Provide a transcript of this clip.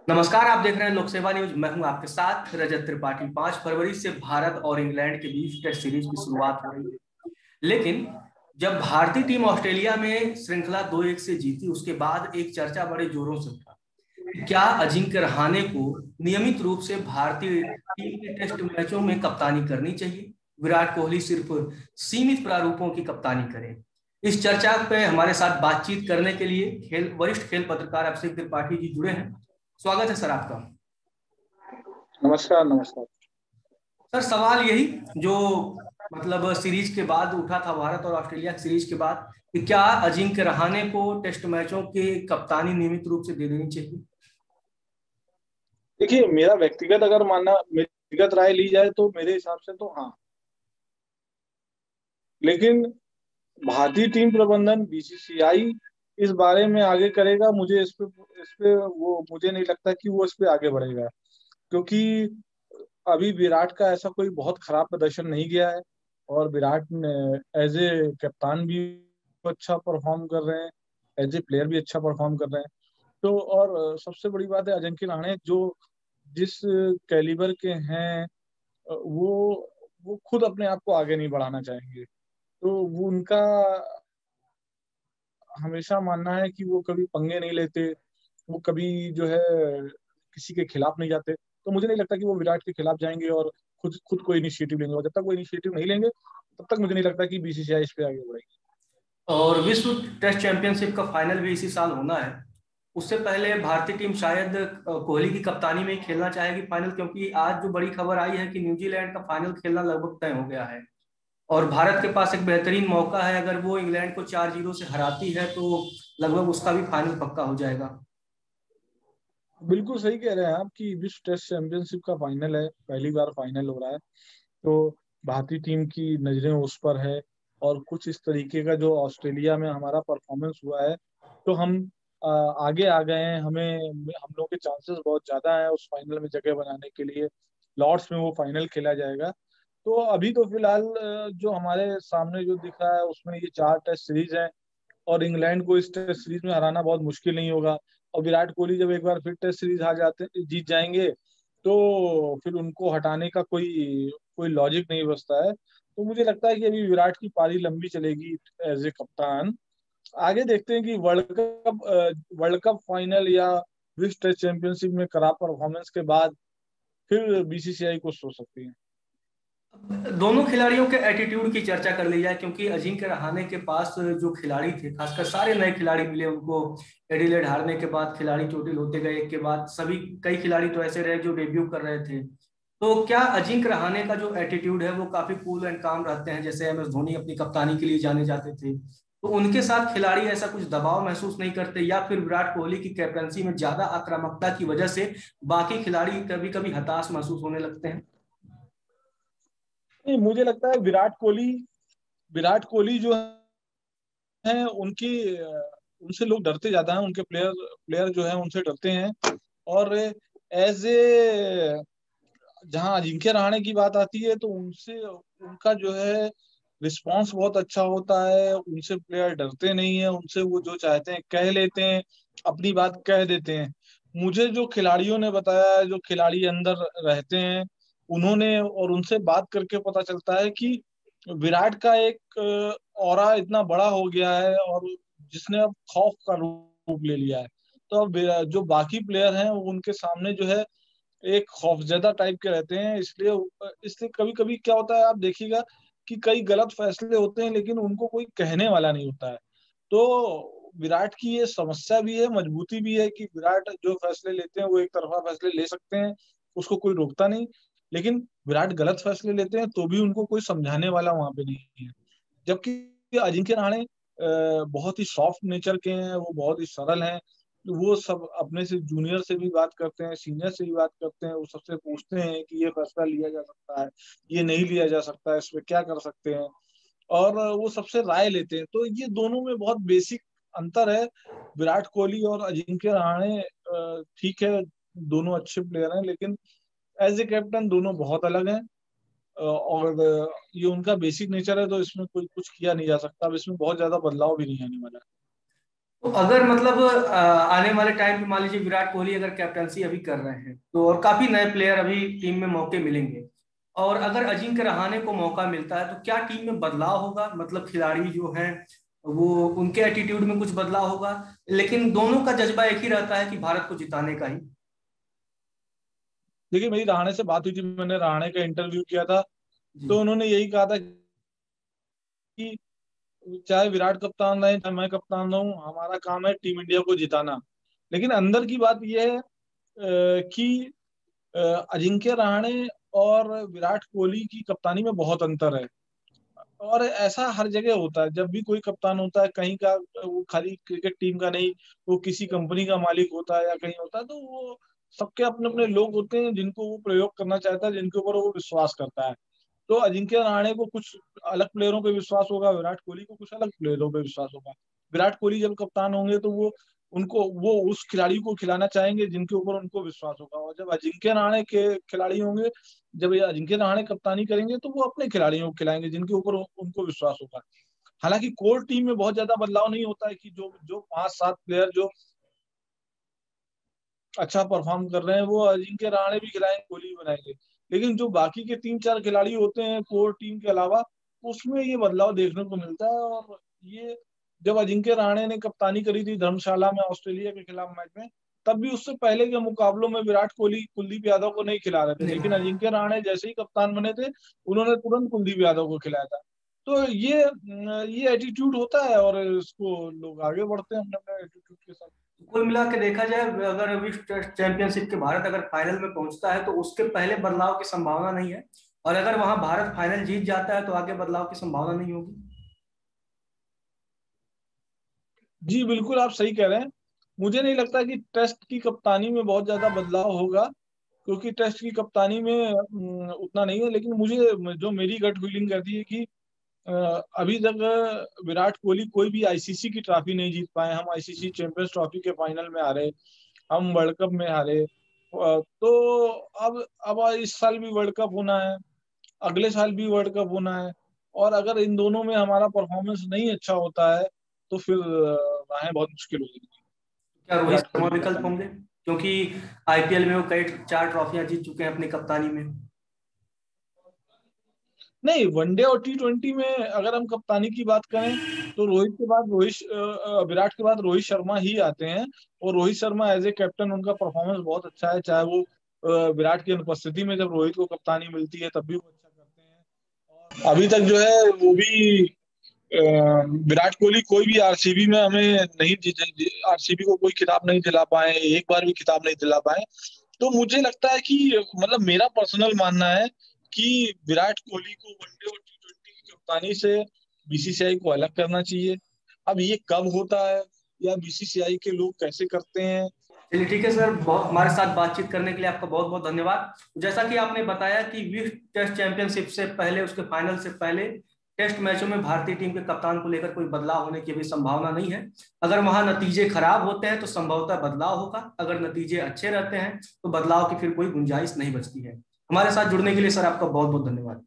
नमस्कार, आप देख रहे हैं लोक सेवा न्यूज। मैं हूं आपके साथ रजत त्रिपाठी। 5 फरवरी से भारत और इंग्लैंड के बीच टेस्ट सीरीज की शुरुआत हो रही है, लेकिन जब भारतीय टीम ऑस्ट्रेलिया में श्रृंखला 2-1 से जीती, उसके बाद एक चर्चा बड़े जोरों से उठा। क्या अजिंक्य रहाणे को नियमित रूप से भारतीय टीम के टेस्ट मैचों में कप्तानी करनी चाहिए? विराट कोहली सिर्फ सीमित प्रारूपों की कप्तानी करें? इस चर्चा पे हमारे साथ बातचीत करने के लिए वरिष्ठ खेल पत्रकार अभिषेक त्रिपाठी जी जुड़े हैं। स्वागत है सर आपका। नमस्कार नमस्कार। सर, सवाल यही जो मतलब सीरीज के बाद उठा था, भारत और ऑस्ट्रेलिया की सीरीज के बाद, कि क्या अजिंक्य रहाणे को टेस्ट मैचों की कप्तानी नियमित रूप से दे देनी चाहिए? देखिए, मेरा व्यक्तिगत अगर मानना व्यक्तिगत राय ली जाए तो मेरे हिसाब से तो हाँ। लेकिन भारतीय टीम प्रबंधन बीसीसीआई इस बारे में आगे करेगा। मुझे इस पे वो मुझे नहीं लगता कि वो इस पे आगे बढ़ेगा, क्योंकि अभी विराट का ऐसा कोई बहुत खराब प्रदर्शन नहीं गया है और विराट ने एज ए कप्तान भी अच्छा परफॉर्म कर रहे हैं, एज ए प्लेयर भी अच्छा परफॉर्म कर रहे हैं। तो और सबसे बड़ी बात है, अजिंक्य रहाणे जो जिस कैलिबर के हैं, वो खुद अपने आप को आगे नहीं बढ़ाना चाहेंगे। तो वो उनका हमेशा मानना है कि वो कभी पंगे नहीं लेते, वो कभी जो है किसी के खिलाफ नहीं जाते। तो मुझे नहीं लगता कि वो विराट के खिलाफ जाएंगे और खुद खुद कोई इनिशिएटिव लेंगे, और जब तक वो इनिशिएटिव नहीं लेंगे तब तक मुझे नहीं लगता कि बीसीसीआई इस पे आगे बढ़ेगी। और विश्व टेस्ट चैंपियनशिप का फाइनल भी इसी साल होना है। उससे पहले भारतीय टीम शायद कोहली की कप्तानी में ही खेलना चाहेगी फाइनल, क्योंकि आज जो बड़ी खबर आई है कि न्यूजीलैंड का फाइनल खेलना लगभग तय हो गया है और भारत के पास एक बेहतरीन मौका है। अगर वो इंग्लैंड को 4-0 से हराती है तो लगभग उसका भी फाइनल पक्का हो जाएगा। बिल्कुल सही कह रहे हैं आप कि विश्व टेस्ट चैंपियनशिप का फाइनल है, पहली बार फाइनल हो रहा है। तो भारतीय टीम की नजरें उस पर है, और कुछ इस तरीके का जो ऑस्ट्रेलिया में हमारा परफॉर्मेंस हुआ है, तो हम आगे आ गए हैं। हम लोग के चांसेस बहुत ज्यादा हैं उस फाइनल में जगह बनाने के लिए। लॉर्ड्स में वो फाइनल खेला जाएगा। तो अभी तो फिलहाल जो हमारे सामने जो दिख रहा है उसमें ये 4 टेस्ट सीरीज है, और इंग्लैंड को इस टेस्ट सीरीज में हराना बहुत मुश्किल नहीं होगा। और विराट कोहली जब एक बार फिर टेस्ट सीरीज हार जाते जीत जाएंगे, तो फिर उनको हटाने का कोई कोई लॉजिक नहीं बचता है। तो मुझे लगता है कि अभी विराट की पारी लंबी चलेगी एज ए कप्तान। आगे देखते हैं कि वर्ल्ड कप फाइनल या विश्व टेस्ट चैंपियनशिप में खराब परफॉर्मेंस के बाद फिर बीसीसीआई कुछ सोच सकती है। दोनों खिलाड़ियों के एटीट्यूड की चर्चा कर ली जाए, क्योंकि अजिंक्य रहाणे के पास जो खिलाड़ी थे, खासकर सारे नए खिलाड़ी मिले उनको। एडिलेड हारने के बाद खिलाड़ी चोटिल होते गए, एक के बाद सभी कई खिलाड़ी तो ऐसे रहे जो डेब्यू कर रहे थे। तो क्या अजिंक्य रहाणे का जो एटीट्यूड है वो काफी कूल एंड काम रहते हैं, जैसे एम एस धोनी अपनी कप्तानी के लिए जाने जाते थे? तो उनके साथ खिलाड़ी ऐसा कुछ दबाव महसूस नहीं करते, या फिर विराट कोहली की कैप्टनसी में ज्यादा आक्रामकता की वजह से बाकी खिलाड़ी कभी कभी हताश महसूस होने लगते हैं? नहीं, मुझे लगता है विराट कोहली जो है उनकी उनसे लोग डरते ज्यादा हैं, उनके प्लेयर प्लेयर जो है उनसे डरते हैं। और एज ए जहां अजिंक्य रहाणे की बात आती है तो उनसे उनका जो है रिस्पांस बहुत अच्छा होता है। उनसे प्लेयर डरते नहीं है, उनसे वो जो चाहते हैं कह लेते हैं, अपनी बात कह देते हैं। मुझे जो खिलाड़ियों ने बताया है, जो खिलाड़ी अंदर रहते हैं, उन्होंने और उनसे बात करके पता चलता है कि विराट का एक ऑरा इतना बड़ा हो गया है, और जिसने अब खौफ का रूप ले लिया है। तो अब जो बाकी प्लेयर हैं वो उनके सामने जो है एक खौफजदा टाइप के रहते हैं। इसलिए इसलिए कभी कभी क्या होता है, आप देखिएगा कि कई गलत फैसले होते हैं लेकिन उनको कोई कहने वाला नहीं होता है। तो विराट की ये समस्या भी है, मजबूती भी है कि विराट जो फैसले लेते हैं वो एक तरफा फैसले ले सकते हैं, उसको कोई रोकता नहीं। लेकिन विराट गलत फैसले लेते हैं तो भी उनको कोई समझाने वाला वहां पे नहीं है। जबकि अजिंक्य रहाणे बहुत ही सॉफ्ट नेचर के हैं, वो बहुत ही सरल हैं। वो सब अपने से जूनियर से भी बात करते हैं, सीनियर से भी बात करते हैं, वो सबसे पूछते हैं कि ये फैसला लिया जा सकता है, ये नहीं लिया जा सकता है, इसमें क्या कर सकते हैं। और वो सबसे राय लेते हैं। तो ये दोनों में बहुत बेसिक अंतर है। विराट कोहली और अजिंक्य रहाणे ठीक है, दोनों अच्छे प्लेयर हैं, लेकिन एज ए कैप्टन दोनों बहुत अलग हैं। और ये उनका बेसिक नेचर है, तो इसमें कोई कुछ किया नहीं जा सकता। अब इसमें बहुत ज्यादा बदलाव भी नहीं आने वाला है। तो अगर मतलब आने वाले टाइम पे मान लीजिए विराट कोहली अगर कैप्टनसी अभी कर रहे हैं तो, और काफी नए प्लेयर अभी टीम में मौके मिलेंगे, और अगर अजिंक्य रहाणे को मौका मिलता है तो क्या टीम में बदलाव होगा? मतलब खिलाड़ी जो हैं वो, उनके एटीट्यूड में कुछ बदलाव होगा? लेकिन दोनों का जज्बा एक ही रहता है कि भारत को जिताने का ही। देखिए, मेरी रहाणे से बात हुई थी, मैंने रहाणे का इंटरव्यू किया था, जी। तो उन्होंने यही कहा था कि चाहे विराट कप्तान रहे चाहे मैं कप्तान रहूं, हमारा काम है टीम इंडिया को जिताना। लेकिन अंदर की बात यह है कि अ, अजिंक्य रहाणे और विराट कोहली की कप्तानी में बहुत अंतर है। और ऐसा हर जगह होता है, जब भी कोई कप्तान होता है कहीं का, वो खाली क्रिकेट टीम का नहीं, वो किसी कंपनी का मालिक होता है या कहीं होता है, तो वो सबके अपने अपने लोग होते हैं जिनको वो प्रयोग करना चाहता है, जिनके ऊपर वो विश्वास करता है। तो अजिंक्य रहाणे को कुछ अलग प्लेयरों पे विश्वास होगा, विराट कोहली को कुछ अलग प्लेयरों पे विश्वास होगा। विराट कोहली जब कप्तान होंगे तो वो उस खिलाड़ी को खिलाना चाहेंगे जिनके ऊपर उनको विश्वास होगा, और जब अजिंक्य रहाणे के खिलाड़ी होंगे, जब ये अजिंक्य रहाणे कप्तानी करेंगे तो वो अपने खिलाड़ियों को खिलाएंगे जिनके ऊपर उनको विश्वास होगा। हालांकि कोर टीम में बहुत ज्यादा बदलाव नहीं होता है कि जो जो 5-7 प्लेयर जो अच्छा परफॉर्म कर रहे हैं वो अजिंक्य रहाणे भी खिलाएंगे, कोहली भी बनाएंगे। लेकिन जो बाकी के 3-4 खिलाड़ी होते हैं कोर टीम के अलावा, उसमें ये बदलाव देखने को मिलता है। और ये जब अजिंक्य रहाणे ने कप्तानी करी थी धर्मशाला में ऑस्ट्रेलिया के खिलाफ मैच में, तब भी उससे पहले के मुकाबलों में विराट कोहली कुलदीप यादव को नहीं खिला रहे थे, नहीं। लेकिन अजिंक्य रहाणे जैसे ही कप्तान बने थे, उन्होंने तुरंत कुलदीप यादव को खिलाया था। तो ये एटीट्यूड होता है और इसको लोग आगे बढ़ते हैं अपने अपने एटीट्यूड के साथ। कुल मिला के देखा जाए, अगर विश्व टेस्ट चैंपियनशिप के भारत अगर फाइनल में पहुंचता है तो उसके पहले बदलाव की संभावना नहीं है, और अगर वहां भारत फाइनल जीत जाता है तो आगे बदलाव की संभावना नहीं होगी। जी बिल्कुल, आप सही कह रहे हैं। मुझे नहीं लगता कि टेस्ट की कप्तानी में बहुत ज्यादा बदलाव होगा, क्योंकि टेस्ट की कप्तानी में उतना नहीं है। लेकिन मुझे जो मेरी गट फीलिंग कहती है कि अ, अभी तक विराट कोहली कोई भी आईसीसी की ट्रॉफी नहीं जीत पाए। हम आईसीसी चैंपियंस ट्रॉफी के फाइनल में हारे, हम वर्ल्ड कप में हारे। तो अब इस साल भी वर्ल्ड कप होना है, अगले साल भी वर्ल्ड कप होना है, और अगर इन दोनों में हमारा परफॉर्मेंस नहीं अच्छा होता है तो फिर राहें बहुत मुश्किल हो जाएगी क्या रोहित विराट शर्मा कोहली की विकल्प कप्तानी। होंगे? क्योंकि आईपीएल में वो कई 4 ट्रॉफियां जीत चुके हैं अपनी कप्तानी में। नहीं, वनडे और T20 में अगर हम कप्तानी की बात करें तो विराट के बाद रोहित शर्मा ही आते हैं। और Rohit Sharma as a captain उनका परफॉर्मेंस बहुत अच्छा है, चाहे वो विराट की अनुपस्थिति में जब रोहित को कप्तानी मिलती है तब भी वो अच्छा करते हैं। और अभी तक जो है वो भी विराट कोहली कोई भी आरसीबी में हमें नहीं, आरसीबी को कोई खिताब नहीं दिला पाए, एक बार भी खिताब नहीं दिला पाए। तो मुझे लगता है कि, मतलब मेरा पर्सनल मानना है कि विराट कोहली को वनडे और T20 की कप्तानी से बीसीसीआई को अलग करना चाहिए। अब ये कब होता है या बीसीसीआई के लोग कैसे करते हैं। चलिए ठीक है सर, बहुत हमारे साथ बातचीत करने के लिए आपका बहुत बहुत धन्यवाद। जैसा कि आपने बताया कि विश्व टेस्ट चैंपियनशिप से पहले, उसके फाइनल से पहले टेस्ट मैचों में भारतीय टीम के कप्तान को लेकर कोई बदलाव होने की भी संभावना नहीं है। अगर वहां नतीजे खराब होते हैं तो संभवतः बदलाव होगा, अगर नतीजे अच्छे रहते हैं तो बदलाव की फिर कोई गुंजाइश नहीं बचती है। हमारे साथ जुड़ने के लिए सर आपका बहुत बहुत धन्यवाद।